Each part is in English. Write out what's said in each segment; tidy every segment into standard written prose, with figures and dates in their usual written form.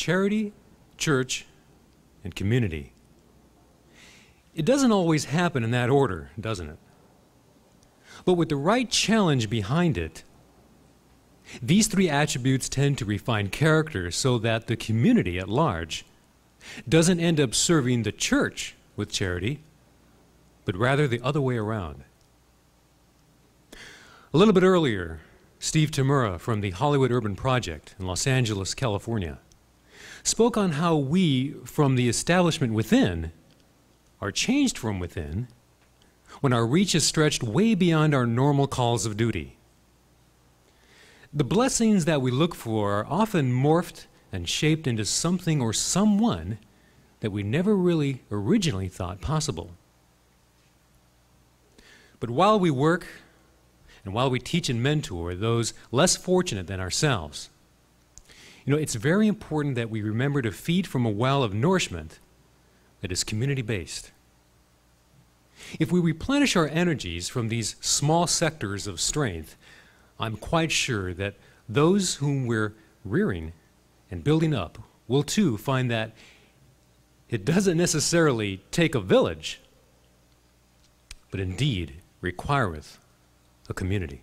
charity, church, and community. It doesn't always happen in that order, doesn't it? But with the right challenge behind it, these three attributes tend to refine character so that the community at large doesn't end up serving the church with charity, but rather the other way around. A little bit earlier, Steve Tamura from the Hollywood Urban Project in Los Angeles, California, spoke on how we, from the establishment within, are changed from within when our reach is stretched way beyond our normal calls of duty. The blessings that we look for are often morphed and shaped into something or someone that we never really originally thought possible. But while we work and while we teach and mentor those less fortunate than ourselves, it's very important that we remember to feed from a well of nourishment that is community-based. If we replenish our energies from these small sectors of strength, I'm quite sure that those whom we're rearing and building up will too find that it doesn't necessarily take a village, but indeed requireth a community.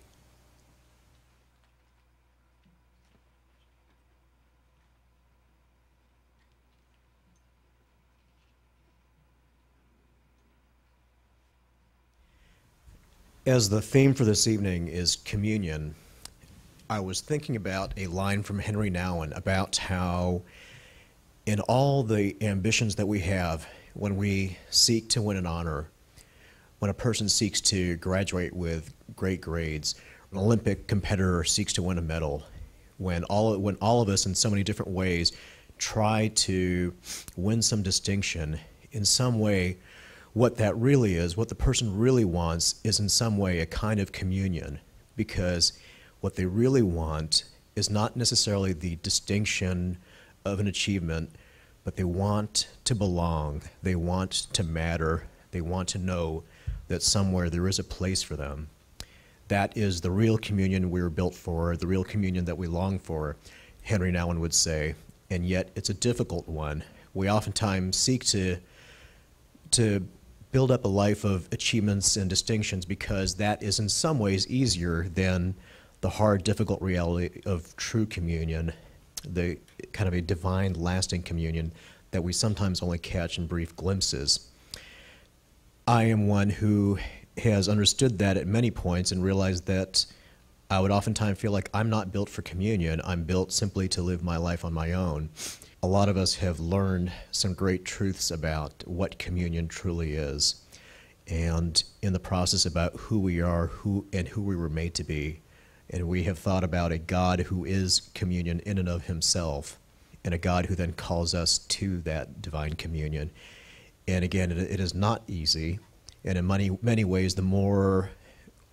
As the theme for this evening is communion, I was thinking about a line from Henry Nouwen about how in all the ambitions that we have, when we seek to win an honor, when a person seeks to graduate with great grades, an Olympic competitor seeks to win a medal, when all of us in so many different ways try to win some distinction, in some way, what that really is, what the person really wants, is in some way a kind of communion, because what they really want is not necessarily the distinction of an achievement, but they want to belong, they want to matter, they want to know that somewhere there is a place for them. That is the real communion we were built for, the real communion that we long for, Henry Nouwen would say, and yet it's a difficult one. We oftentimes seek to build up a life of achievements and distinctions because that is in some ways easier than the hard, difficult reality of true communion, the kind of a divine, lasting communion that we sometimes only catch in brief glimpses. I am one who has understood that at many points and realized that I would oftentimes feel like I'm not built for communion, I'm built simply to live my life on my own. A lot of us have learned some great truths about what communion truly is, and in the process about who we are, who we were made to be. And we have thought about a God who is communion in and of himself, and a God who then calls us to that divine communion. And again, it is not easy, and in many ways, the more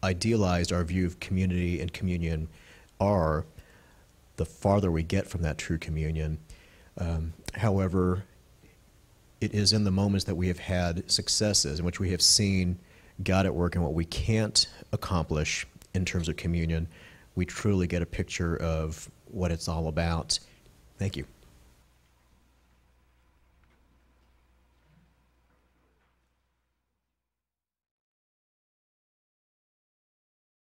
idealized our view of community and communion are, the farther we get from that true communion. However, it is in the moments that we have had successes in which we have seen God at work in what we can't accomplish in terms of communion, we truly get a picture of what it's all about. Thank you.